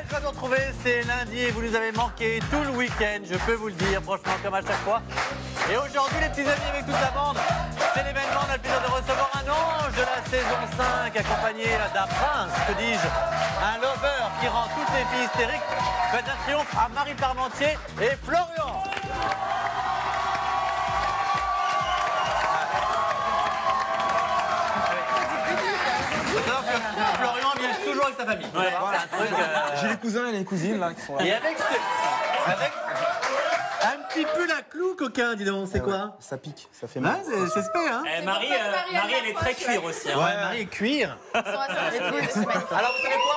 joie de vous retrouver, c'est lundi et vous nous avez manqué tout le week-end, je peux vous le dire, franchement, comme à chaque fois. Et aujourd'hui, les petits amis avec toute la bande, c'est l'événement, on a le plaisir de recevoir un ange de la saison 5, accompagné d'un prince, que dis-je, un lover qui rend toutes les filles hystériques. Faites un triomphe à Marie Parmentier et Florian. Florian vient toujours avec sa famille. Ouais, voilà. J'ai les cousins et les cousines là qui sont là. Et avec un petit peu la clou, coquin, dis donc, c'est quoi? Ça pique, ça fait mal. Ouais, c'est spé, hein. Marie, elle est très cuir aussi. Hein. Ouais, Marie est cuir. Alors, vous savez quoi?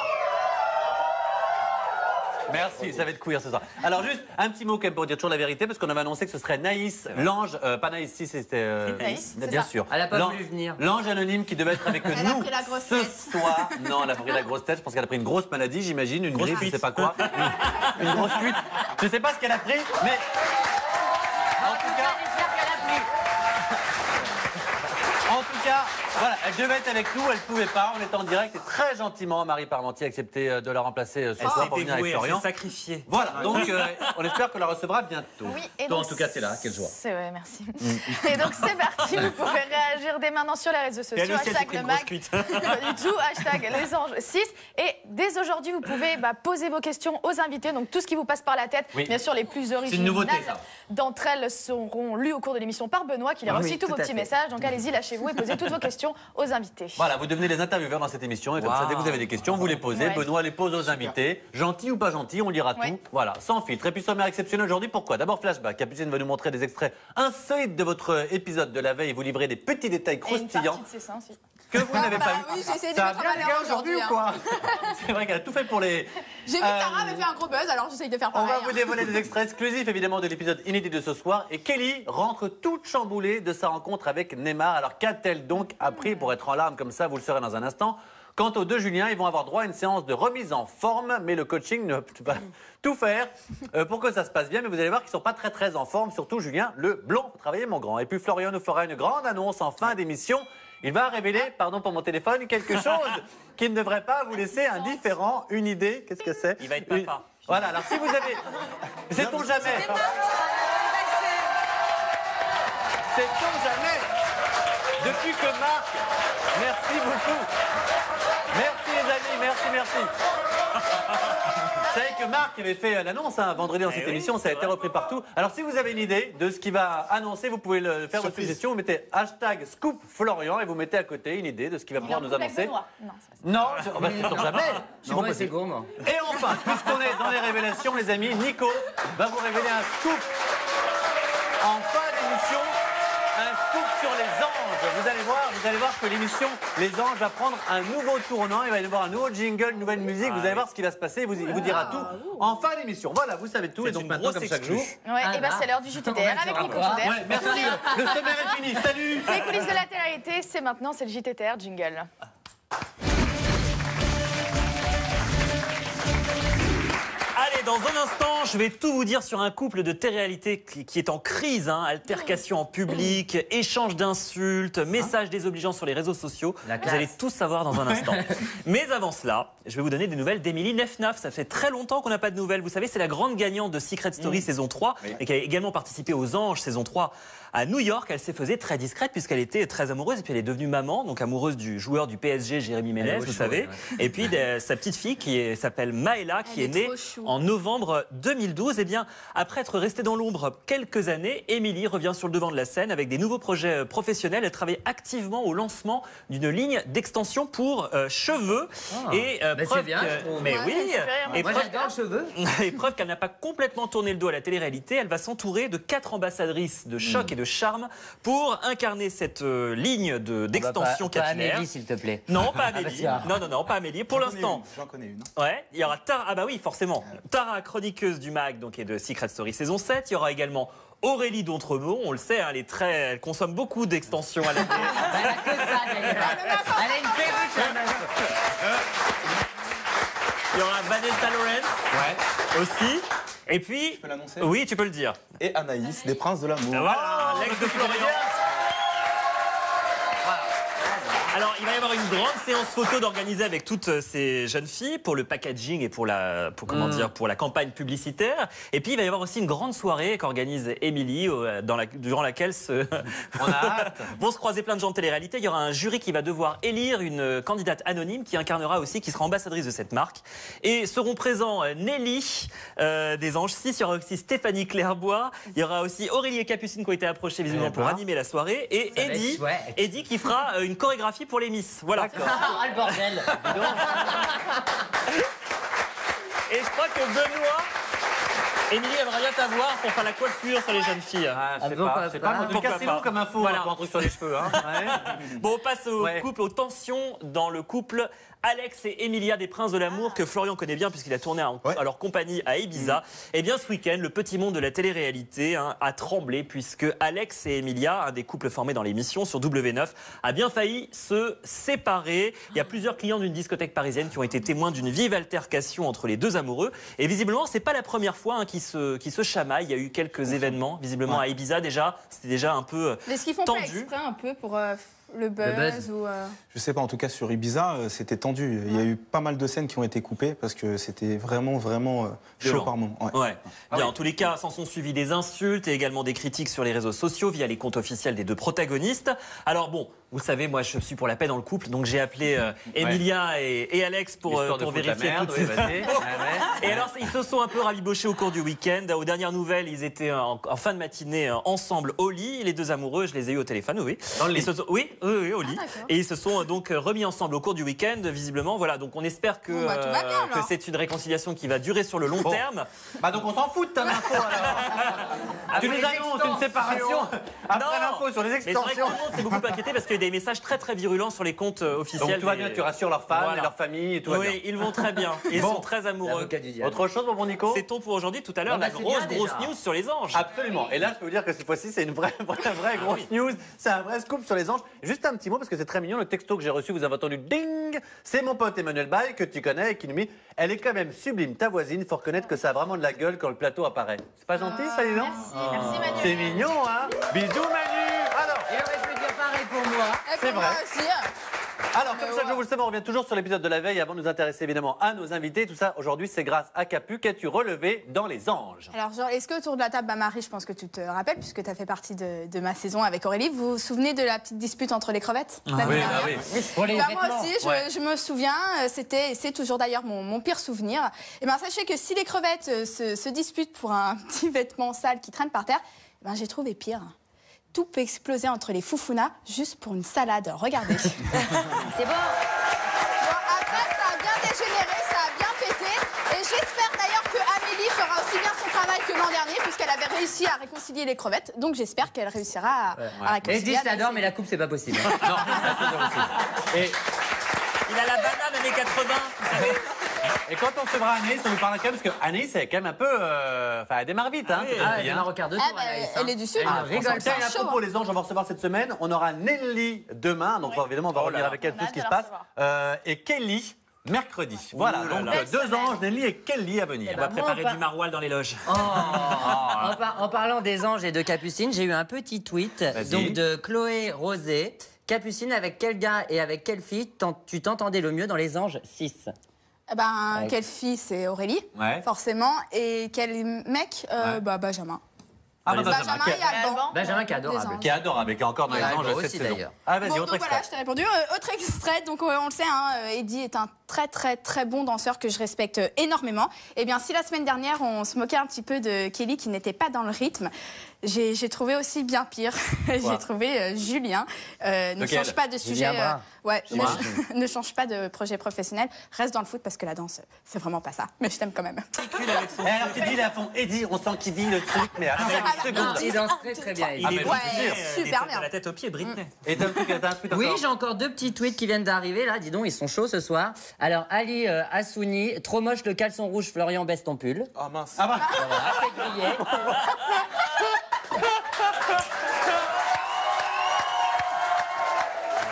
Merci, ça va être queer ce soir. Alors juste un petit mot quand même pour dire toujours la vérité, parce qu'on avait annoncé que ce serait Naïs, l'ange, pas Naïs, si c'était Naïs, bien sûr. Elle n'a pas voulu venir. L'ange anonyme qui devait être avec nous ce soir. Non, elle a pris la grosse tête, je pense qu'elle a pris une grosse maladie, j'imagine, une grippe, je sais pas quoi. Une grosse cuite. Je sais pas ce qu'elle a pris, mais en tout cas, voilà, elle devait être avec nous, elle ne pouvait pas, on était en direct et très gentiment, Marie Parmentier a accepté de la remplacer ce soir pour venir avec Florian. Elle s'est sacrifiée. Voilà, donc on espère qu'on la recevra bientôt. Oui, et toi, donc, en tout cas, t'es là, quelle joie. C'est vrai, merci. Et donc c'est parti, vous pouvez réagir dès maintenant sur les réseaux sociaux. Elle aussi, elle s'est pris le une grosse mag, cuite. pas du tout, hashtag les anges 6. Et dès aujourd'hui, vous pouvez poser vos questions aux invités, donc tout ce qui vous passe par la tête. Oui. Bien sûr, les plus originales. C'est une nouveauté, ça. D'entre elles seront lues au cours de l'émission par Benoît, qui lira aussi tous vos petits messages. Donc allez-y, lâchez-vous et posez toutes vos questions aux invités. Voilà, vous devenez les intervieweurs dans cette émission et comme ça, dès que vous avez des questions, vous les posez. Ouais. Benoît les pose aux invités. Gentil ou pas gentil, on lira tout. Voilà, sans filtre. Et puis sommaire exceptionnel aujourd'hui, pourquoi? D'abord flashback. Capucine va nous montrer des extraits insolites de votre épisode de la veille et vous livrer des petits détails Et une croustillants partie de ses seins aussi. que vous n'avez pas Oui, vu. j'ai essayé de Ça a mettre bien en les valeur gars aujourd'hui ou aujourd'hui, quoi? C'est vrai qu'elle a tout fait pour les... J'ai vu Tara avait fait un gros buzz, alors j'essaye de faire On pareil. va vous dévoiler des extraits exclusifs évidemment de l'épisode inédit de ce soir. Et Kelly rentre toute chamboulée de sa rencontre avec Neymar. Alors qu'a-t-elle donc appris pour être en larmes comme ça? Vous le saurez dans un instant. Quant aux deux Julien, ils vont avoir droit à une séance de remise en forme, mais le coaching ne va tout faire pour que ça se passe bien. Mais vous allez voir qu'ils ne sont pas très en forme, surtout Julien, le blond. Travaillez mon grand. Et puis Florian nous fera une grande annonce en fin d'émission. Il va révéler, pardon pour mon téléphone, quelque chose qui ne devrait pas vous laisser indifférent. Une idée, qu'est-ce que c'est? Il va être papa. Voilà, alors si vous avez... Sait-on jamais? Sait-on jamais? Depuis que Marc... Merci beaucoup. Merci les amis, merci. Vous savez que Marc avait fait l'annonce vendredi dans cette émission, ça a été repris partout. Alors si vous avez une idée de ce qu'il va annoncer, vous pouvez le faire votre suggestion. Vous mettez hashtag Scoop Florian et vous mettez à côté une idée de ce qu'il va pouvoir nous annoncer. Non, sait-on jamais? Non, c'est gourmand. Et enfin, puisqu'on est dans les révélations, les amis, Nico va vous révéler un scoop en fin d'émission. Un scoop sur les anges. Vous allez voir que l'émission Les Anges va prendre un nouveau tournant. Il va y avoir un nouveau jingle, une nouvelle musique. Vous allez voir ce qui va se passer. Il vous dira tout en fin d'émission. Voilà, vous savez tout. Et donc maintenant, comme chaque jour. Ouais, et bien c'est l'heure du JTTR avec Nico Gilbert. Ouais, merci. Le sommaire est fini. Salut. Les coulisses de la télé-réalité, c'est maintenant, c'est le JTTR jingle. Allez, dans un instant, je vais tout vous dire sur un couple de télé-réalité qui est en crise. Altercation en public, échange d'insultes, messages désobligeants sur les réseaux sociaux. Vous allez tout savoir dans un instant. Mais avant cela, je vais vous donner des nouvelles d'Émilie Nefnaf. Ça fait très longtemps qu'on n'a pas de nouvelles. Vous savez, c'est la grande gagnante de Secret Story saison 3 et qui a également participé aux Anges saison 3 à New York. Elle s'est faisait très discrète puisqu'elle était très amoureuse et puis elle est devenue maman, donc amoureuse du joueur du PSG, Jérémy Ménez, vous savez. Et puis sa petite fille qui s'appelle Maëla, qui est née en novembre 2012. Et bien, après être restée dans l'ombre quelques années, Émilie revient sur le devant de la scène avec des nouveaux projets professionnels. Elle travaille activement au lancement d'une ligne d'extension pour cheveux. Et preuve bien, mais oui, et moi j'adore cheveux. Et preuve qu'elle n'a pas complètement tourné le dos à la télé-réalité, elle va s'entourer de 4 ambassadrices de choc et de charme pour incarner cette ligne d'extension capillaire. Pas Amélie, s'il te plaît. Non, pas Amélie. Non, pas Amélie. Pour l'instant. J'en connais une. Ouais, il y aura Tara. Ah bah oui, forcément. Tara, chroniqueuse du MAG, donc et de Secret Story saison 7. Il y aura également Aurélie Dontremeaux, on le sait, elle consomme beaucoup d'extensions à la télé. Elle a que ça, d'ailleurs. Elle a une perruque, la meuf. Il y aura Vanessa Lawrence aussi. Et puis, Je peux l'annoncer? Oui, tu peux le dire. Et Anaïs, des Princes de l'amour. Voilà, l'ex de Florian. Alors, il va y avoir une grande séance photo d'organiser avec toutes ces jeunes filles pour le packaging et pour la campagne publicitaire. Et puis, il va y avoir aussi une grande soirée qu'organise Émilie, durant laquelle On a hâte. vont se croiser plein de gens de télé-réalité. Il y aura un jury qui va devoir élire une candidate anonyme qui incarnera aussi, qui sera ambassadrice de cette marque. Et seront présents Nelly des Anges 6, il y aura aussi Stéphanie Clairbois, il y aura aussi Aurélie et Capucine qui ont été approchés visiblement pour animer la soirée, et Eddie qui fera une chorégraphie pour les Miss. Voilà. Ah, le bordel. Et je crois que Benoît, Émilie aimerait bien t'avoir pour faire la coiffure sur les jeunes filles. Ah, je sais pourquoi pas. pas. En tout Pourquoi cas, c'est pas. long comme info Voilà. pour un truc sur les cheveux. Hein. Ouais. Bon, on passe au couple, aux tensions dans le couple. Alex et Emilia des Princes de l'amour, que Florian connaît bien puisqu'il a tourné à leur compagnie à Ibiza. Eh bien, ce week-end, le petit monde de la télé-réalité a tremblé puisque Alex et Emilia, un des couples formés dans l'émission sur W9, a bien failli se séparer. Il y a plusieurs clients d'une discothèque parisienne qui ont été témoins d'une vive altercation entre les deux amoureux. Et visiblement, c'est pas la première fois qu'ils se chamaillent. Il y a eu quelques événements, visiblement à Ibiza déjà. C'était déjà un peu Est-ce qu'ils font pas tendu. exprès un peu pour le buzz ou Je sais pas, en tout cas sur Ibiza, c'était tendu. Il y a eu pas mal de scènes qui ont été coupées parce que c'était vraiment chaud Violent. par moment. Ouais. Ouais. Bien, en tous les cas, s'en sont suivis des insultes et également des critiques sur les réseaux sociaux via les comptes officiels des deux protagonistes. Alors bon, vous savez, moi je suis pour la paix dans le couple, donc j'ai appelé Emilia et Alex pour Histoire de foutre la vérifier merde, toutes oui, ces... vas-y. Et alors, ils se sont un peu rabibochés au cours du week-end. Aux dernières nouvelles, ils étaient en fin de matinée ensemble au lit. Les deux amoureux, je les ai eus au téléphone, oui. Dans le lit. Oui, au lit. Et ils se sont donc remis ensemble au cours du week-end, visiblement. Voilà, donc on espère que, Bon, bah, tout va bien, alors. que c'est une réconciliation qui va durer sur le long terme. Bah donc on s'en fout de ta info alors. Tu nous annonces une séparation après Non. l'info sur les Mais c'est vrai que tout extensions. le monde s'est beaucoup inquiété parce qu'il y a eu des messages très très virulents sur les comptes officiels. Donc tout va des- bien, tu rassures leurs fans Voilà. et leur famille et tout va bien. Oui, ils vont très bien. Ils Bon. sont très amoureux. L'avocat du diable. Autre chose, mon bon Nico? C'est tout pour aujourd'hui. Tout à l'heure, Bon, bah, la c'est grosse bien, déjà. news sur les anges. Absolument. Et là, je peux vous dire que cette fois-ci, c'est une vraie grosse news. C'est un vrai scoop sur les anges. Juste un petit mot parce que c'est très mignon. Le texto que j'ai reçu, vous avez entendu ding. C'est mon pote Emmanuel Baye que tu connais et qui nous dit elle est quand même sublime, ta voisine. Faut reconnaître que ça a vraiment de la gueule quand le plateau apparaît. C'est pas gentil, ça, les gens? Merci Manu. C'est mignon, hein? Bisous, Manu. Alors. Il aurait pu dire pareil pour moi. C'est moi vrai. aussi. Alors, comme chaque jour, vous le savez, on revient toujours sur l'épisode de la veille avant de nous intéresser évidemment à nos invités. Tout ça, aujourd'hui, c'est grâce à Capu qu'as-tu relevé dans Les Anges. Alors, genre, est-ce que autour de la table, Marie, je pense que tu te rappelles, puisque tu as fait partie de ma saison avec Aurélie, vous vous souvenez de la petite dispute entre les crevettes l'année Oui, dernière oui. Pour les Bah, moi vêtements. aussi, Ouais. je me souviens, c'était et c'est toujours d'ailleurs mon pire souvenir. Et ben sachez que si les crevettes se disputent pour un petit vêtement sale qui traîne par terre, ben j'ai trouvé pire. Tout peut exploser entre les foufounas juste pour une salade. Regardez. C'est bon. Bon, après, ça a bien dégénéré, ça a bien pété. Et j'espère d'ailleurs que Amélie fera aussi bien son travail que l'an dernier, puisqu'elle avait réussi à réconcilier les crevettes. Donc j'espère qu'elle réussira à Et réconcilier. dis, je t'adore, mais la coupe, c'est pas possible. Et, Il a la banane années 80, vous savez. et quand on recevra Anaïs, on nous parlera quand même, parce que Anaïs, c'est quand même un peu. Enfin, elle démarre vite, hein. cette Ah, fille, elle hein. démarre au quart de Ah, tour, bah, Anaïs, elle hein. est du Sud. Elle rigole Tiens, pas. et à propos les anges, on va recevoir cette semaine. On aura Nelly demain, donc évidemment, on va revenir avec elle On tout a ce qui se hâte de la passe. recevoir. Et Kelly, mercredi. Voilà, là donc là. deux anges, Nelly et Kelly à venir. On va préparer Moi, du maroilles dans les loges. Oh. En parlant des anges et de Capucine, j'ai eu un petit tweet Vas-y. donc de Chloé Rosé. Capucine, avec quel gars et avec quelle fille tu t'entendais le mieux dans Les Anges 6? Eh ben, Ouais. quelle fille, c'est Aurélie, Ouais. forcément. Et quel mec, Ouais. bah, Benjamin. Ah, bah, Benjamin qui, et Alban. Alban. Benjamin qui est Des adorable. anges. qui est adorable et qui est encore dans les Ouais, anges moi cette aussi, saison. d'ailleurs. Ah, vas-y, Bon, autre donc voilà, extrait. je t'ai répondu. Autre extrait, donc on le sait, hein, Eddie est un très bon danseur que je respecte énormément. Eh bien, si la semaine dernière, on se moquait un petit peu de Kelly qui n'était pas dans le rythme, j'ai trouvé aussi bien pire. J'ai trouvé Julien. Ne Lequel change pas de sujet. Julien Brun. Ouais, Julien. ne change pas de projet professionnel. Reste dans le foot parce que la danse, c'est vraiment pas ça. Mais je t'aime quand même. Et alors, tu dis, il est à fond. Eddie, on sent qu'il dit le truc, mais à chaque Non, seconde. il danse très bien. Il Ah, est mais ouais, c'est sûr. super de bien. la tête aux pieds, Britney. Et t'as un truc encore? Oui, j'ai encore 2 petits tweets qui viennent d'arriver là. Dis donc, ils sont chauds ce soir. Alors, Ali Assouni, trop moche le caleçon rouge, Florian baisse ton pull. Ah mince. Ah bah, Voilà, c'est grillé.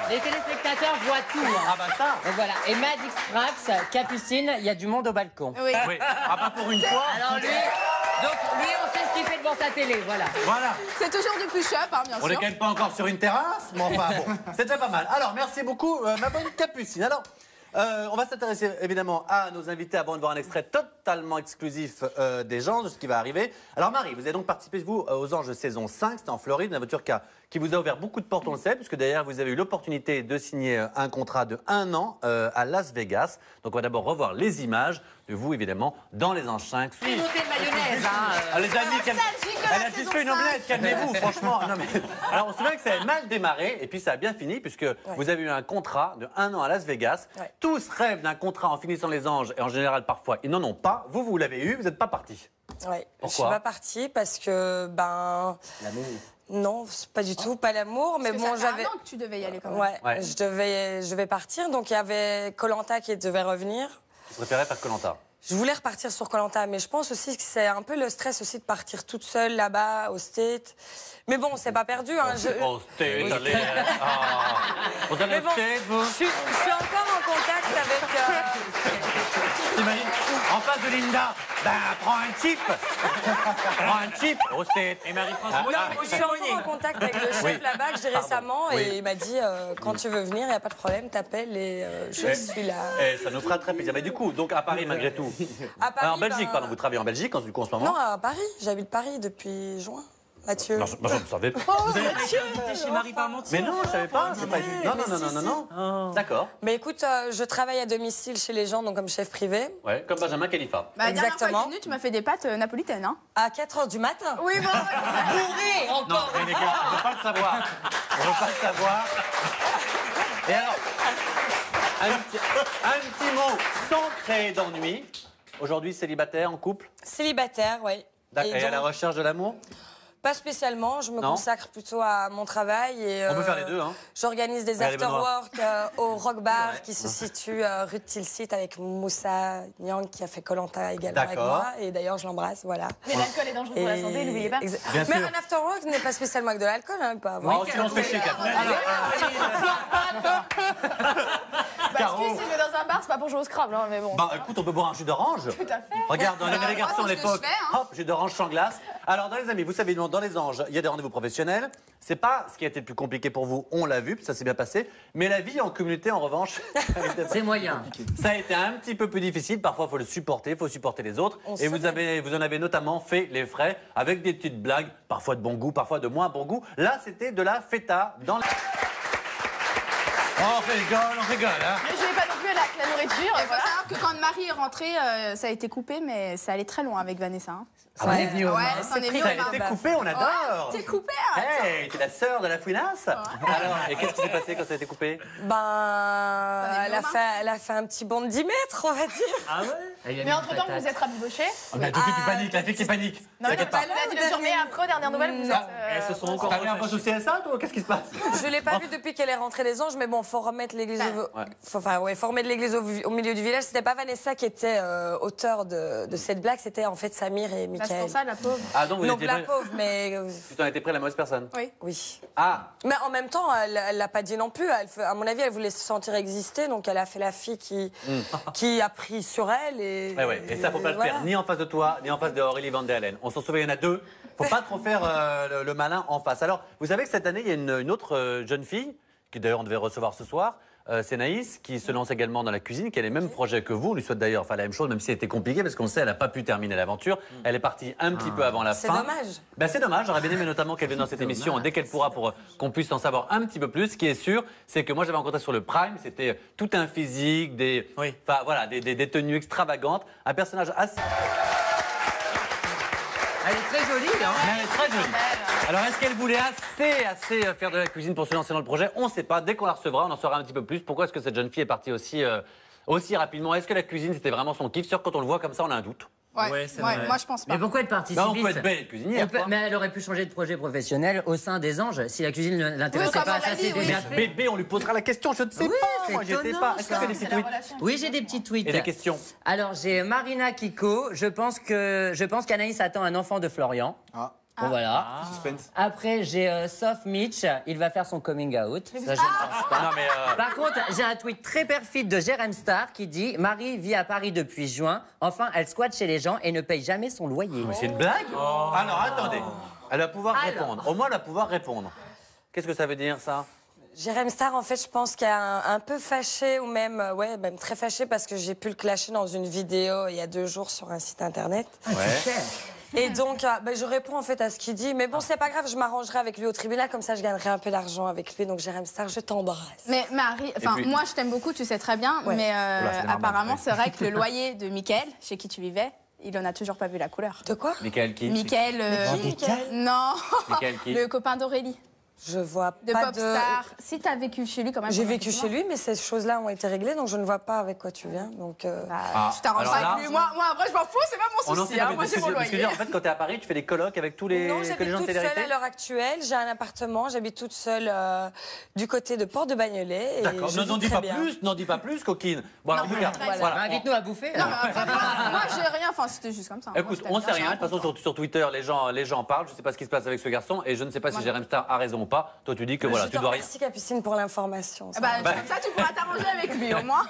Les téléspectateurs voient tout. Hein. ah bah ça. Donc voilà. Et Madix Strax, Capucine, il y a du monde au balcon. Oui. Oui. Ah bah pour une fois. Alors lui, Donc lui, on sait ce qu'il fait devant sa télé, voilà. Voilà. C'est toujours du push-up, hein, bien On n'est sûr. quand même pas encore sur une terrasse, mais enfin bon, c'était pas mal. Alors, merci beaucoup, ma bonne Capucine. Alors, on va s'intéresser évidemment à nos invités avant de voir un extrait totalement exclusif des gens, de ce qui va arriver. Alors, Marie, vous avez donc participé, vous, aux Anges saison 5, c'était en Floride, une aventure qui vous a ouvert beaucoup de portes, on le sait, puisque d'ailleurs, vous avez eu l'opportunité de signer un contrat de 1 an à Las Vegas. Donc, on va d'abord revoir les images de vous, évidemment, dans les Anges 5. Monter de mayonnaise, hein. Ah, les amis, nostalgique de elle la a juste saison fait une 5. omelette, calmez-vous, franchement. Non, mais... Alors, on se souvient que ça avait mal démarré, et puis ça a bien fini, puisque vous avez eu un contrat de 1 an à Las Vegas. Ouais. Tous rêvent d'un contrat en finissant les Anges, et en général, parfois, ils n'en ont pas. Vous l'avez eu, vous n'êtes pas parti. Ouais. Je suis Pourquoi pas partie parce que, L'amour. non, c'est pas du tout, pas l'amour, mais Parce que bon, ça fait j'avais. un an que tu devais y aller quand même. Ouais, Ouais. je devais partir, donc il y avait Koh-Lanta qui devait revenir. Je préférais faire Koh-Lanta. Je voulais repartir sur Koh-Lanta, mais je pense aussi que c'est un peu le stress aussi de partir toute seule là-bas, au State. Mais bon, c'est pas perdu. Hein, Oh, State, allez. Ah. Vous allez Mais au bon, State, vous je suis encore en contact avec. T'imagines en face de Linda, ben, prends un chip. Prends un chip au State. Et Marie-France, Je suis encore en contact avec le chef Oui. là-bas que j'ai récemment Oui. et il m'a dit quand tu veux venir, il n'y a pas de problème, t'appelles et je suis là. Et ça nous fera très plaisir. Mais du coup, donc à Paris malgré tout. À Paris, en Belgique, ben- pardon, vous travaillez en Belgique du coup en ce moment. Non, à Paris. J'habite Paris depuis juin. Mathieu. Non, je ne savais pas. Vous avez- T'es chez Marie Parmentier. Mais non, je savais pas. C'est pas du- Non, non, non, non, non, non. D'accord. Mais écoute, je travaille à domicile chez les gens, donc comme chef privé, Ouais, comme Benjamin Khalifa. Bah, la dernière fois que Exactement. t'es venue, tu m'as fait des pâtes napolitaines. Hein. à 4h du matin. Oui, bon. Bourré Non, encore. mais les gars, on ne veut pas le savoir. On ne veut pas le savoir. Et alors, un petit mot sans créer d'ennui. Aujourd'hui, célibataire, en couple. Célibataire, oui. Et à la donc, recherche de l'amour. pas spécialement, je me Non. consacre plutôt à mon travail. Et, On peut faire les deux, hein. J'organise des Regardez Benoît. after-work au Rock Bar qui se situe rue de Tilsit avec Moussa Nyang qui a fait Koh-Lanta également avec D'accord. moi. Et d'ailleurs, je l'embrasse, voilà. Mais l'alcool est dangereux pour la santé, n'oubliez pas. Bien Mais sûr. un after-work n'est pas spécialement avec de l'alcool, hein, pas avoir. Oh, sinon on se fait chier, Kat. Bah, excuse, si je vais dans un bar, c'est pas pour jouer au Scrabble, hein, mais bon. Bah écoute, on peut boire un jus d'orange. Tout à fait. Regarde, dans les Bah, garçons à moi, c'est ce que l'époque, je fais, hein. hop, jus d'orange sans glace. Alors, dans les amis, vous savez, dans les anges, il y a des rendez-vous professionnels. C'est pas ce qui a été le plus compliqué pour vous, on l'a vu, puis ça s'est bien passé. Mais la vie en communauté, en revanche, C'est moyen. ça a été un petit peu plus difficile. Parfois, il faut le supporter, il faut supporter les autres. Et vous en avez notamment fait les frais avec des petites blagues, parfois de bon goût, parfois de moins bon goût. Là, c'était de la feta dans la... Oh, on rigole, hein. Mais je vais pas non plus la nourriture. Il faut voilà. savoir que quand Marie est rentrée, ça a été coupé, mais ça allait très loin avec Vanessa. Hein. Ça en est venu au Ouais, moins. ça en est venu Ça au a été moins. coupé, on adore. C'est coupé, hein. Hey, t'es la sœur de la fouinasse. Alors, et qu'est-ce qui s'est passé quand ça a été coupé? Ben, est elle a, venu aux elle a fait un petit bond de 10 mètres, on va dire. Ah ouais. Elle lui a mis Mais une entre-temps, patate. vous êtes rabiboché. On a tout de suite, tu paniques, la fille qui panique. Non, mais T'inquiète pas. tu l'as dit le jour, mais après, aux dernières nouvelles, vous êtes. Elles se sont encore T'as mis un poste au CSA, toi? Qu'est-ce qui se passe? Je l'ai pas vue depuis qu'elle est rentrée des Anges, mais bon, faut remettre l'église Ouais. faut remettre l'église au milieu du village. C'était pas Vanessa qui était auteur de cette blague, c'était en fait Samir et Bah, c'est Michael. pour ça, la pauvre. Ah, donc vous Donc étiez la prêt. pauvre, mais Tu t'en étais prêt la mauvaise personne. oui. Ah, Mais en même temps, elle l'a pas dit non plus. À mon avis, elle voulait se sentir exister, donc elle a fait la fille qui a pris sur elle. ouais. Et ça, faut pas le voilà. faire ni en face de toi, ni en face de Aurélie Van der Leyen. On s'en souvient, il y en a deux. Faut pas trop faire le malin en face. Alors, vous savez que cette année, il y a une autre jeune fille, qui d'ailleurs on devait recevoir ce soir. C'est Naïs qui se lance également dans la cuisine, qui a les mêmes projets que vous. On lui souhaite d'ailleurs la même chose, même si c'était compliqué, parce qu'on sait qu'elle n'a pas pu terminer l'aventure. Elle est partie un petit peu avant la C'est fin. dommage. Ben, c'est dommage. J'aurais bien aimé notamment qu'elle vienne dans cette émission dès qu'elle pourra pour qu'on puisse en savoir un petit peu plus. Ce qui est sûr, c'est que moi j'avais rencontré sur le Prime, c'était tout un physique, des tenues extravagantes, un personnage assez. Elle est très jolie, hein. Elle est très jolie. Alors, est-ce qu'elle voulait assez faire de la cuisine pour se lancer dans le projet? On ne sait pas. Dès qu'on la recevra, on en saura un petit peu plus. Pourquoi est-ce que cette jeune fille est partie aussi rapidement? Est-ce que la cuisine, c'était vraiment son kiff? Sûr, quand on le voit comme ça, on a un doute. Ouais, c'est vrai. Moi, je pense pas. Mais pourquoi être partie si Bah, on vite peut être belle cuisinière. quoi. Mais elle aurait pu changer de projet professionnel au sein des Anges si la cuisine ne l'intéressait Oui, pas. comme Ça, on l'a c'est dit, oui. déjà Mais fait. bébé, on lui posera la question. Je ne sais Oui, pas. c'est Moi, j'y étais étonnant, pas. Est-ce que ça. tu as des petits C'est la tweets relation. Oui, j'ai des petits tweets. et des questions? Alors, j'ai Marina Kiko. Je pense qu'Anaïs attend un enfant de Florian. Ah. Bon, voilà. Suspense. Après, j'ai Soft Mitch, il va faire son coming out. Ça, je ne pense pas. Non, mais Par contre, j'ai un tweet très perfide de Jérém Star qui dit « Marie vit à Paris depuis juin. Enfin, elle squatte chez les gens et ne paye jamais son loyer. » mais c'est une blague. Alors, attendez. Elle va pouvoir répondre. Au moins, elle va pouvoir répondre. Qu'est-ce que ça veut dire, ça? Jérém Star, en fait, je pense qu'il est un peu fâché ou même, même très fâché parce que j'ai pu le clasher dans une vidéo il y a 2 jours sur un site internet. Et donc, je réponds en fait à ce qu'il dit. Mais bon, c'est pas grave, je m'arrangerai avec lui au tribunal, comme ça je gagnerai un peu d'argent avec lui. Donc, Jérém Star, je t'embrasse. Mais Marie, enfin, puis- moi je t'aime beaucoup, tu sais très bien, mais c'est normal, apparemment ouais. c'est vrai que le loyer de Mickaël, chez qui tu vivais, il en a toujours pas vu la couleur. De quoi? Michael qui? Mickaël, non, Michael qui? le copain d'Aurélie, Je vois de pas Popstar. Si t'as vécu chez lui quand même. J'ai pendant vécu quelques chez mois. lui, mais ces choses-là ont été réglées, donc je ne vois pas avec quoi tu viens. Donc, Ah, Tu t'arranges alors pas là- avec lui. Moi après je m'en fous, c'est pas On mon en souci. sait Hein. pas Moi plus. c'est mon Parce que je veux loyer. dire, en fait, quand t'es à Paris, tu fais des colloques avec tous les, non, que les j'habite gens de toute seule télé-réalité. à l'heure actuelle. J'ai un appartement, j'habite toute seule du côté de Port de Bagnolet. et D'accord, je n'en vis dis très pas bien. plus, n'en dis pas plus, coquine. Bon, alors, en tout cas, voilà. Invite-nous à bouffer. Non, alors. mais après, moi j'ai rien, enfin c'était juste comme ça. Moi, Écoute, je t'aime on bien, sait j'ai rien. De toute façon, sur Twitter, les gens parlent. Je ne sais pas ce qui se passe avec ce garçon et je ne sais pas si Jérém Star a raison ou pas. Toi, tu dis que voilà, Je tu te dois rien. remercie, Capucine, pour l'information. ça Bah, va. comme ça tu pourras t'arranger avec lui au moins.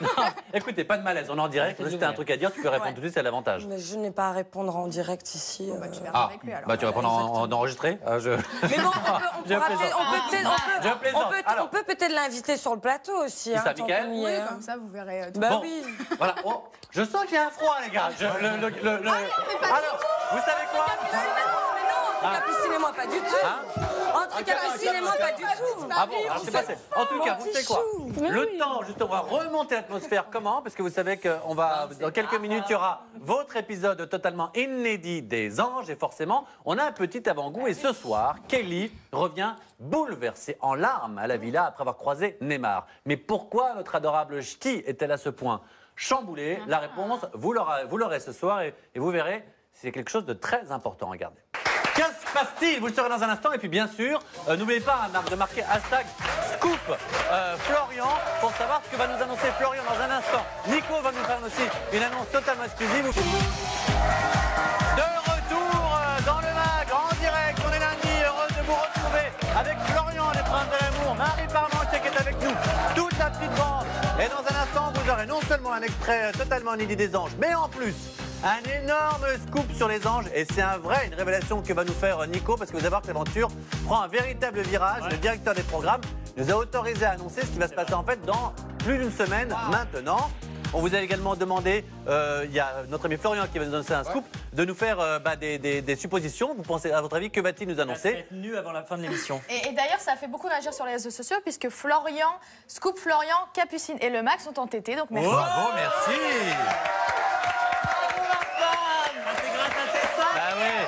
Écoutez, pas de malaise, on est en direct. Si t'as un truc à dire, tu peux répondre Ouais. tout de suite, c'est l'avantage. Mais je n'ai pas à répondre en direct ici. Bah, tu verras Ah, avec lui alors. bah tu vas prendre en enregistré. Mais bon, on Je pourra plaisante. Je plaisante. Alors. on peut peut-être l'inviter sur le plateau aussi. Qui ça, tant Mickaël qu'on y Oui, est, hein. comme ça vous verrez. Bah Bon. oui. Voilà. Oh, je sens qu'il y a un froid, les gars. Alors, vous savez quoi? Capucine et moi, pas du tout. Hein? Entre Capucine et moi, pas du tout. Ah bon, alors c'est passé. En tout cas, vous savez quoi? Le temps, justement, on va remonter l'atmosphère. Comment? Parce que vous savez qu'on va, dans quelques minutes, il y aura votre épisode totalement inédit des Anges. Et forcément, on a un petit avant-goût. Et ce soir, Kelly revient bouleversée en larmes à la villa après avoir croisé Neymar. Mais pourquoi notre adorable ch'ti est-elle à ce point chamboulée? La réponse, vous l'aurez ce soir et vous verrez, c'est quelque chose de très important. Regardez. Que se passe-t-il? Vous le saurez dans un instant. Et puis bien sûr, n'oubliez pas de marquer #Scoop Florian pour savoir ce que va nous annoncer Florian dans un instant. Nico va nous faire aussi une annonce totalement exclusive. De retour dans le mag, en direct, on est lundi, heureux de vous retrouver avec Florian, les princes de l'amour, Marie Parmentier qui est avec nous, toute la petite bande. Et dans un instant, vous aurez non seulement un extrait totalement inédit des Anges, mais en plus, un énorme scoop sur les Anges. Et c'est une révélation que va nous faire Nico, parce que vous allez voir que l'aventure prend un véritable virage. Le directeur des programmes nous a autorisé à annoncer ce qui va se passer en fait dans plus d'une semaine maintenant. On vous a également demandé, il y a notre ami Florian qui va nous annoncer un scoop, de nous faire des suppositions. Vous pensez, à votre avis, que va-t-il nous Ça va annoncer? être nu avant la fin de l'émission. Et d'ailleurs, ça a fait beaucoup réagir sur les réseaux sociaux puisque Florian, Scoop Florian, Capucine et le Max sont entêtés. Donc merci. Bravo, merci. C'est grâce à ces ça. Bah ouais.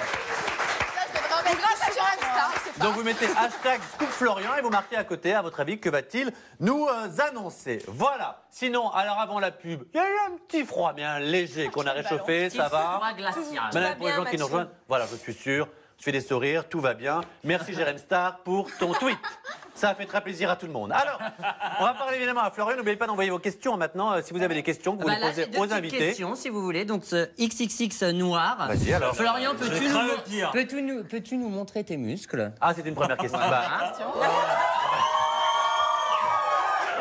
Mais grâce à Jérém Star, c'est pas. Donc vous mettez #Scoop Florian et vous marquez à côté, à votre avis, que va-t-il nous annoncer? Voilà. Sinon, alors avant la pub, il y a eu un petit froid bien léger qu'on a réchauffé, ça va. Glacial. Madame, va pour les bien, gens qui nous Mathieu. rejoignent, voilà, je suis sûr. Tu fais des sourires, tout va bien. Merci Jérém Star pour ton tweet. Ça a fait très plaisir à tout le monde. Alors, on va parler évidemment à Florian. N'oubliez pas d'envoyer vos questions maintenant. Si vous avez des questions, que vous les Là, posez j'ai deux aux petites invités. questions, si vous voulez. Donc, ce XXX noir. Vas-y, alors. Florian, Je crains le pire. peux-tu nous montrer tes muscles? Ah, c'est une première question. Bah,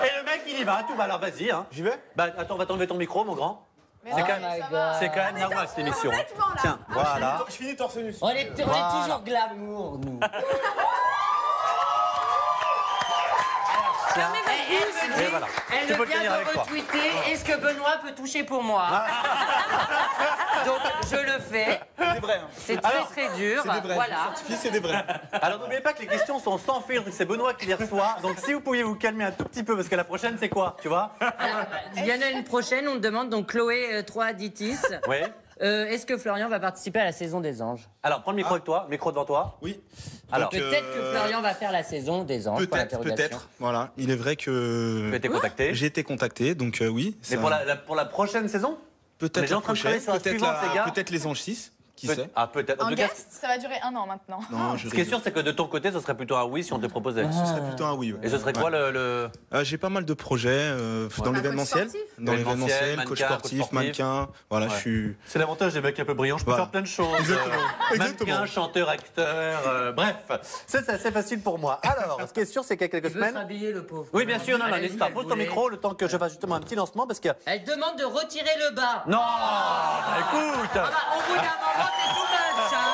et le mec, il y va, tout va. Alors, vas-y. Hein. J'y vais? Bah, attends, on va t'enlever ton micro, mon grand. C'est quand même, c'est quand même normal cette émission. hein. complètement, là. Tiens, voilà. Je finis torse nu. On est toujours glamour, nous. Tiens. Et voilà. Elle Tu peux le vient tenir avec de toi. retweeter. Est-ce que Benoît peut toucher pour moi? Donc, je le fais. C'est vrai. Hein. C'est très Alors, très dur. C'est des vrais. Voilà. Certifié, c'est des vrais. Alors n'oubliez pas que les questions sont sans filtre, c'est Benoît qui les reçoit. Donc si vous pouviez vous calmer un tout petit peu, parce que la prochaine c'est quoi, tu vois? Il y en a une prochaine, on me demande donc Chloé 3 Ditis. Oui. Est-ce que Florian va participer à la saison des anges? Alors prends le micro avec toi, micro devant toi. Oui. Alors, Donc, Peut-être que Florian va faire la saison des anges. point Peut-être, d'interrogation. peut-être. Voilà. Il est vrai tu que as été contacté. j'ai été contacté, donc oui. Mais ça- pour la prochaine saison? peut-être les gens la en train de travailler prochaine, sur la suivante, les gars. peut-être les Anges 6. Qui sait? Ah, peut-être. En En tout cas, guest, ça va durer 1 an maintenant. Non, ce qui est sûr, c'est que de ton côté, ce serait plutôt un oui si on te proposait. Ce serait plutôt un oui. Ouais. Et ce serait quoi le... J'ai pas mal de projets dans l'événementiel. Dans l'événementiel, coach sportif, mannequin. Voilà, je suis. C'est l'avantage des mecs un peu brillants, je peux faire plein de choses. Mannequin, chanteur, acteur, bref. C'est assez facile pour moi. Alors, ce qui est sûr, c'est qu'il y a quelques Il veut se semaine. rhabiller, le pauvre. Oui, bien sûr, non, À la n'hésite pas. limite, Pose elle ton voulait. micro le temps que je fasse justement un petit lancement parce que. Elle demande de retirer le bas. Non, bah, écoute. Ah bah, au bout d'un moment, c'est tout match, hein.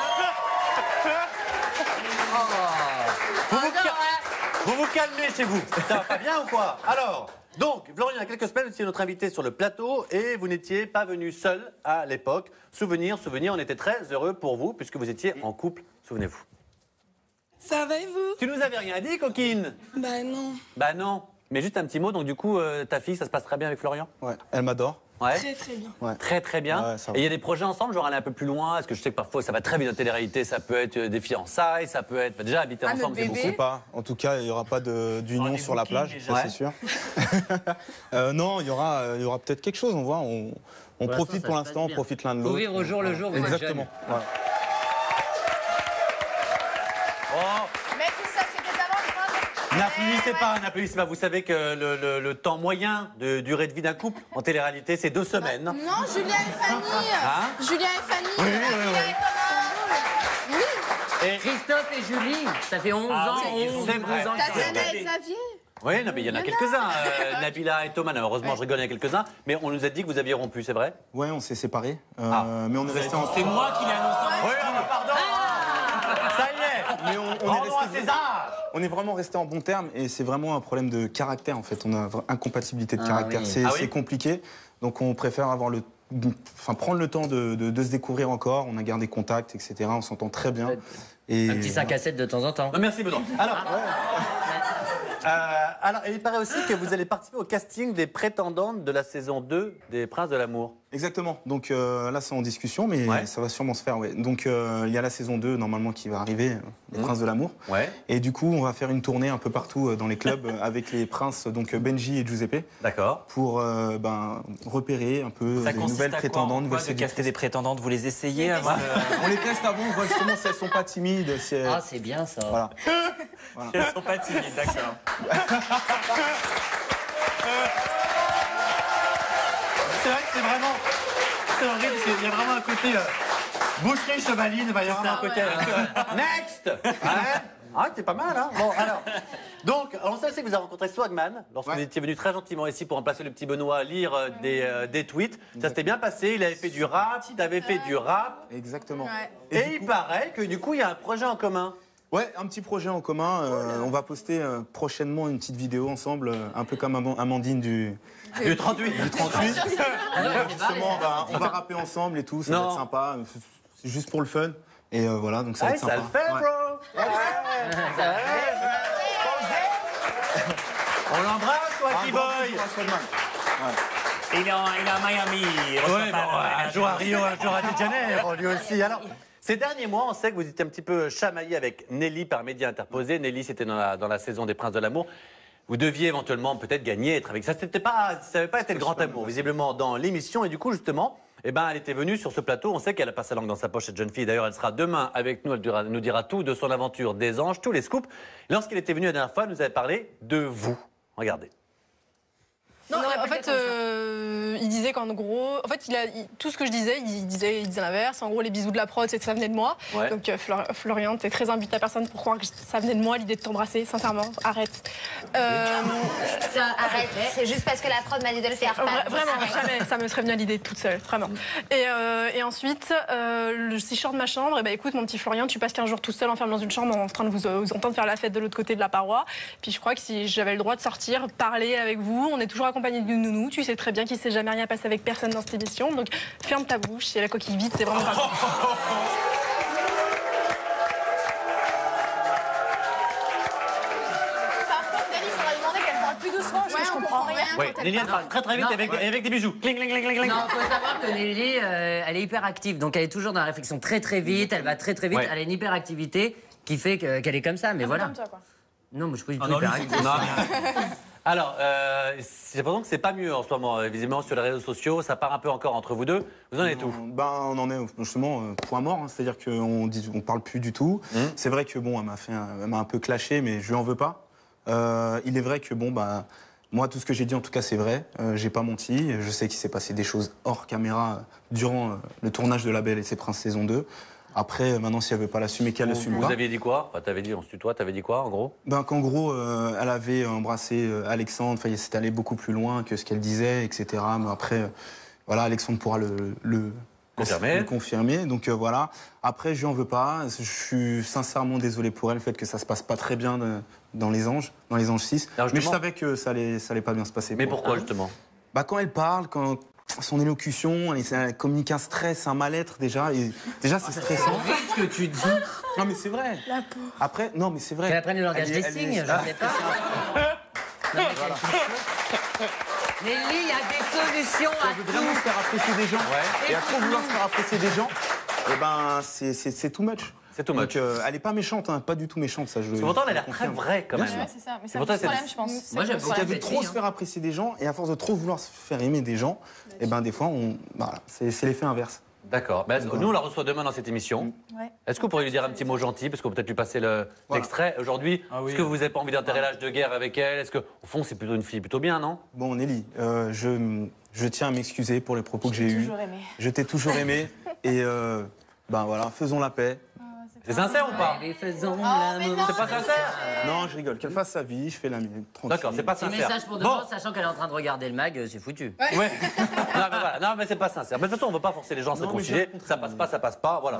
Vous vous calmez chez vous. Ça va pas bien ou quoi? Alors, donc, Florian, il y a quelques semaines, vous étiez notre invité sur le plateau et vous n'étiez pas venu seul à l'époque. Souvenir, on était très heureux pour vous puisque vous étiez en couple, souvenez-vous. Ça va et vous? Tu nous avais rien dit, coquine? Bah non. Bah non. Mais juste un petit mot, donc du coup, ta fille, ça se passe très bien avec Florian? Ouais, elle m'adore. Ouais. Très très bien. Ouais. Très très bien. Ouais, ça va. Et il y a des projets ensemble, genre aller un peu plus loin. Est-ce que je sais que parfois ça va très vite en télé-réalité, ça peut être des fiançailles, ça peut être déjà habiter Ah, ensemble, notre c'est bébé. beaucoup. Je sais pas. En tout cas, il n'y aura pas d'union des sur la bookings, plage, déjà. ça c'est sûr. Non, il y aura peut-être quelque chose, on voit. On profite ça pour se l'instant, passe on bien. profite l'un de Faut l'autre. vivre au jour le jour, vous êtes Exactement. jeune. Voilà. Oh, Mais tout ça, c'était avant le fin de- n'applaudissez pas. Vous savez que le temps moyen de durée de vie d'un couple en télé-réalité, c'est 2 semaines. Non, Julien et Fanny. Hein? Julien et Fanny. Oui. Et Christophe et Julie, ça fait 11 Ah ans, oui, ils 11 ont- 12 c'est vrai. ans. Tatiana et Xavier. oui, non, mais il y en a quelques-uns. Nabila et Thomas, heureusement, je rigole, il y en a quelques-uns. Mais on nous a dit que vous aviez rompu, c'est vrai? Ouais, on s'est séparés. Ah. Mais on est resté ensemble. C'est moi qui l'ai annoncé. Oui, pardon. Ça y est. Mais on est Rendons à resté. César. On est vraiment resté en bon terme et c'est vraiment un problème de caractère en fait. On a incompatibilité de Ah caractère. oui. C'est Ah oui c'est compliqué. Donc on préfère prendre le temps de se découvrir encore. On a gardé contact, etc. On s'entend très bien. Et Un petit 5 à 7 de temps en temps. Non, merci, Benoît. Alors, il paraît aussi que vous allez participer au casting des prétendantes de la saison 2 des Princes de l'amour. Exactement. Donc là, c'est en discussion, mais Ouais. ça va sûrement se faire. Ouais. Donc il y a la saison 2 normalement qui va arriver, les Princes de l'amour. Ouais. Et du coup, on va faire une tournée un peu partout dans les clubs avec les princes, donc Benji et Giuseppe, D'accord. pour repérer un peu Ça des consiste nouvelles à quoi, prétendantes, en quoi, nouvelles de séductrices. caster des prétendantes? Vous les essayez avant On les teste avant, on voit justement si elles sont pas timides. Si elles- Ah, c'est bien ça. Voilà. Elles sont pas timides, d'accord. C'est vrai que c'est vraiment. C'est horrible, il y a vraiment un côté. Boucherie chevaline, il va y avoir un côté. Next. Ah, c'est pas mal, hein. Bon, alors. Donc, on sait aussi que vous avez rencontré Swagman lorsque Ouais. vous étiez venu très gentiment ici pour remplacer le petit Benoît à lire des tweets. Ça s'était bien passé, il avait fait du rap, tu avais fait du rap. Exactement. Ouais. Et il paraît que du coup, il y a un projet en commun. Ouais, un petit projet en commun. On va poster prochainement une petite vidéo ensemble, un peu comme Amandine du Du 38. 38. Alors, Justement, on va rapper ensemble et tout, ça Non. va être sympa. C'est juste pour le fun. Et voilà, donc ça va Ouais, être sympa. ça le fait, Ouais. bro. On l'embrasse, Wacky Grand Boy. bisou à Swagman. Il est à Miami. Il reçoit Ouais, pas bon, la- un jour à Rio, un jour à De Janeiro, lui aussi. Alors, ces derniers mois, on sait que vous étiez un petit peu chamaillé avec Nelly par médias interposés. Nelly, c'était dans la saison des Princes de l'amour. Vous deviez éventuellement peut-être gagner, être avec ça. Ça n'avait pas été le grand amour, visiblement, dans l'émission. Et du coup, justement, elle était venue sur ce plateau. On sait qu'elle a pas sa langue dans sa poche, cette jeune fille. D'ailleurs, elle sera demain avec nous. Elle nous dira tout de son aventure des anges, tous les scoops. Lorsqu'elle était venue la dernière fois, elle nous avait parlé de vous. Regardez. Non, en fait, il disait qu'en gros, en fait, tout ce que je disais, il disait l'inverse. En gros, les bisous de la prod, c'est que ça venait de moi. Ouais. Donc, Florian, t'es très invité à personne pour croire que ça venait de moi, l'idée de t'embrasser, sincèrement. Arrête. Arrête, c'est juste parce que la prod m'a dit de le faire. Vraiment, jamais, ça me serait venu à l'idée toute seule, vraiment. Et ensuite, si je sors de ma chambre, écoute, mon petit Florian, tu passes 15 jours tout seul enfermé dans une chambre en train de vous entendre faire la fête de l'autre côté de la paroi. Puis je crois que si j'avais le droit de sortir, parler avec vous, on est toujours accompagné d'une nounou. Tu sais très bien qu'il ne s'est jamais rien passé avec personne dans cette émission. Donc ferme ta bouche et la coquille vide, c'est vraiment pas bon. Par contre, Nelly, il faudra demander qu'elle parle plus doucement parce que je comprends rien. Oui, Nelly, elle parle très très vite Non, avec des bijoux. Cling, cling, cling, cling, cling. Non, il faut savoir que Nelly, elle est hyper active. Donc elle est toujours dans la réflexion très très vite. Elle va très très vite. Ouais. Elle a une hyperactivité qui fait qu'elle est comme ça. Mais voilà. Comme toi, quoi. Non, mais je suis pas du tout non, lui, hyperactive. Non, Alors, j'ai l'impression que c'est pas mieux en ce moment. Visiblement, sur les réseaux sociaux, ça part un peu encore entre vous deux. Vous en êtes où? On en est justement point mort, hein, c'est-à-dire qu'on parle plus du tout. C'est vrai que bon, elle m'a un peu clashé, mais je lui en veux pas. Il est vrai que bon, moi, tout ce que j'ai dit, en tout cas, c'est vrai. J'ai pas menti. Je sais qu'il s'est passé des choses hors caméra durant le tournage de La Belle et ses Princes saison 2. Après, maintenant, si elle veut pas l'assumer, qu'elle l'assume pas. Vous aviez dit quoi? T'avais dit, on se tutoie, t'avais dit quoi, en gros? Qu'en gros, elle avait embrassé Alexandre. Enfin, c'était allé beaucoup plus loin que ce qu'elle disait, etc. Mais après, voilà, Alexandre pourra le confirmer. Donc voilà. Après, je lui en veux pas. Je suis sincèrement désolé pour elle, le fait que ça se passe pas très bien dans Les Anges 6. Mais je savais que ça allait pas bien se passer. Mais pourquoi, justement? Quand elle parle, quand son élocution, elle communique un stress, un mal-être déjà. Et déjà, c'est stressant. C'est ce que tu dis. Non, mais c'est vrai. Après, non, mais c'est vrai. Qu'elle apprenne le langage des signes, je ne sais pas. Mais Lily, il y a des solutions à tout. Elle veut vraiment se faire apprécier des gens. Ouais. Et à trop vouloir se faire apprécier des gens, c'est too much. C'est too much. Donc, elle n'est pas méchante, hein, pas du tout méchante, ça. Pourtant, elle a l'air très vraie quand même. Ouais, c'est ça. Mais c'est un peu le problème, je pense. Moi, j'aime beaucoup. Elle veut trop se faire apprécier des gens, et à force de trop vouloir se faire aimer des gens, et des fois, c'est l'effet inverse. D'accord. Nous, on la reçoit demain dans cette émission. Ouais. Est-ce que vous pourriez lui dire un petit mot gentil, parce qu'on peut peut-être lui passer l'extrait aujourd'hui? Est-ce que vous n'avez pas envie d'enterrer l'âge de guerre avec elle? Est-ce que, au fond, c'est plutôt une fille plutôt bien, non? Bon, Nelly, je tiens à m'excuser pour les propos que j'ai eus. Je t'ai toujours aimé. Et voilà, faisons la paix. C'est sincère ou pas? Faisons C'est pas sincère? Non, je rigole. Qu'elle fasse sa vie, je fais la mienne. D'accord, c'est pas Petit sincère. message pour demain, sachant qu'elle est en train de regarder le mag, c'est foutu. Ouais. Non, mais c'est pas sincère. Mais de toute façon, on veut pas forcer les gens à se réconcilier. Ça passe pas, ça passe pas. Voilà,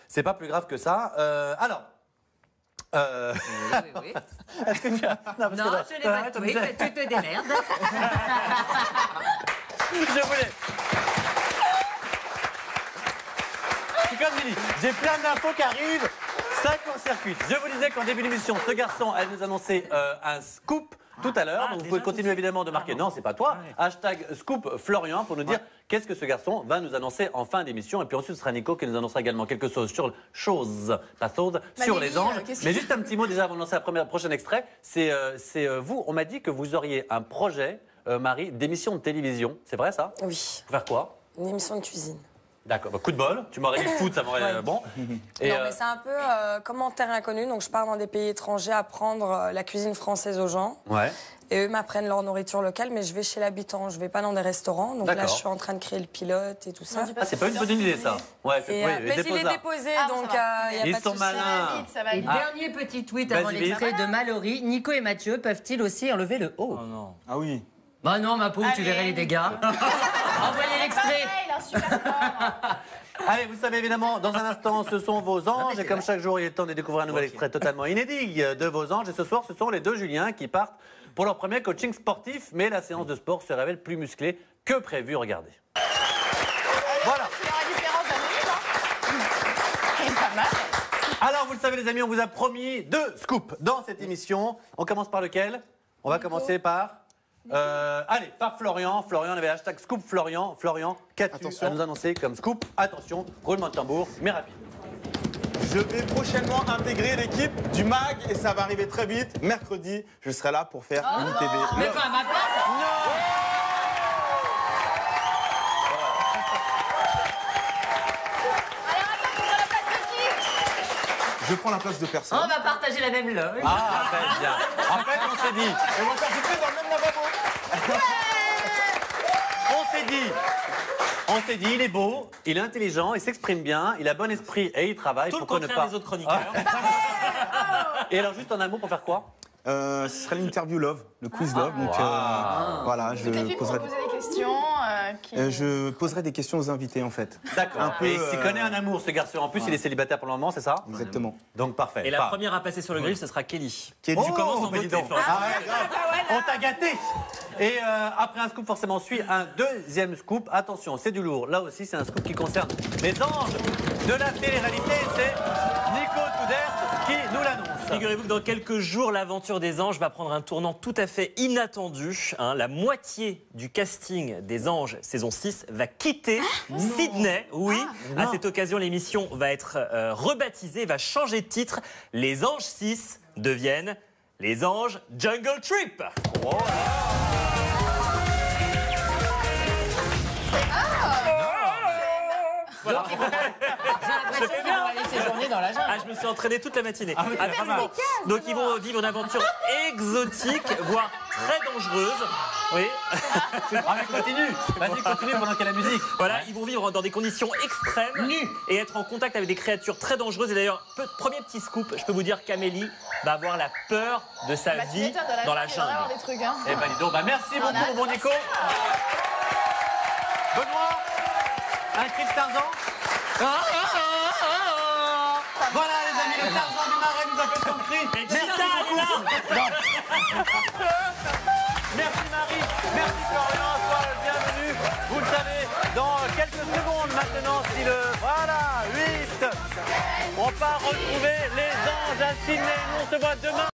c'est pas plus grave que ça. Alors. Oui. Est-ce que tu as... Non, je n'ai pas tout. Oui, mais tu te démerdes. Je voulais. C'est comme Lily. J'ai plein d'infos qui arrivent. Ça court-circuite. Je vous disais qu'en début d'émission, ce garçon, elle nous annonçait un scoop tout à l'heure. Donc vous pouvez continuer évidemment de marquer. Non, c'est pas toi. Hashtag scoop Florian pour nous dire qu'est-ce que ce garçon va nous annoncer en fin d'émission. Et puis ensuite, ce sera Nico qui nous annoncera également quelque chose sur sur les anges. Mais juste un petit mot déjà avant de lancer la prochain extrait. C'est vous, on m'a dit que vous auriez un projet, Marie, d'émission de télévision. C'est vrai ça? Oui. Pour faire quoi? Une émission de cuisine. D'accord, coup de bol. Tu m'aurais dit foot, ça m'aurait... Bon. Et non, mais c'est un peu comme en terrain inconnu. Donc, je pars dans des pays étrangers apprendre la cuisine française aux gens. Ouais. Et eux m'apprennent leur nourriture locale, mais je vais chez l'habitant. Je vais pas dans des restaurants. Donc là, je suis en train de créer le pilote et tout ça. Ah, c'est pas une bonne idée, ça. Ouais, mais il est déposé, donc il y a ils pas de sont souci. malins. Et dernier petit tweet avant l'extrait de Mallory. Nico et Mathieu peuvent-ils aussi enlever le haut? Oh non. Ah oui. Bah non, ma pauvre, tu verrais les dégâts. Envoyez l'extrait. Il a super fort. Allez, vous savez évidemment, dans un instant, ce sont vos anges. Et comme chaque jour, il est temps de découvrir un nouvel extrait totalement inédit de vos anges. Et ce soir, ce sont les deux Julien qui partent pour leur premier coaching sportif. Mais la séance de sport se révèle plus musclée que prévu. Regardez. Voilà. Alors, vous le savez, les amis, on vous a promis 2 scoops dans cette émission. On commence par lequel? On va commencer par... allez, par Florian. Florian, on avait hashtag scoop Florian. Florian, qu'as-tu à nous annoncer comme scoop? Attention, roulement de tambour, mais rapide. Je vais prochainement intégrer l'équipe du MAG et ça va arriver très vite. Mercredi, je serai là pour faire une TV. Mais pas à ma place. Je prends la place de personne. On va partager la même loge. Ah, très bien. En fait, on s'est dit... Et on va faire dans le même lavabo. On s'est dit, il est beau, il est intelligent, il s'exprime bien, il a bon esprit et il travaille. Tout le Pourquoi ne contraire pas des autres chroniqueurs. Et alors, juste en un mot, pour faire quoi? Ce serait l'interview Love, le quiz Love. Donc voilà, je poserai... poser des questions. Je poserai des questions aux invités en fait. D'accord. Et il s'y connaît un amour, ce garçon. En plus, il est célibataire pour le moment, c'est ça? Exactement. Donc parfait. Et la première à passer sur le grill, ce sera Kelly. Kelly. Tu commences en beauté, Florian. On t'a gâté. Et après un scoop, forcément, suit un deuxième scoop. Attention, c'est du lourd. Là aussi, c'est un scoop qui concerne les anges de la télé-réalité. C'est Nico Toudert qui nous l'annonce. Figurez-vous que dans quelques jours, l'aventure des anges va prendre un tournant tout à fait inattendu. La moitié du casting des anges saison 6 va quitter Sydney. Oui, à cette occasion, l'émission va être rebaptisée, va changer de titre. Les anges 6 deviennent Les Anges Jungle Trip. Oh. Voilà. J'ai l'impression qu'ils vont aller séjourner dans la jungle. Ah, je me suis entraîné toute la matinée. Ah oui, Absolument. Donc ils vont vivre une aventure exotique, voire très dangereuse. Oui. Ah mais continue. Vas-y, continue pendant qu'il y a la musique. Voilà, ils vont vivre dans des conditions extrêmes et être en contact avec des créatures très dangereuses. Et d'ailleurs, premier petit scoop, je peux vous dire qu'Amélie va avoir la peur de sa vie dans la jungle. Des trucs, hein. Eh ben dis donc, merci beaucoup mon bon Nico. Benoît, un cri de Tarzan. Voilà les amis, le Tarzan du Marais nous a fait son cri. Merci beaucoup. Merci Marie, merci Florian, sois le bienvenu. Vous le savez, dans quelques secondes maintenant, si le... Voilà, 8. On part retrouver les anges à Sydney. Nous on se voit demain.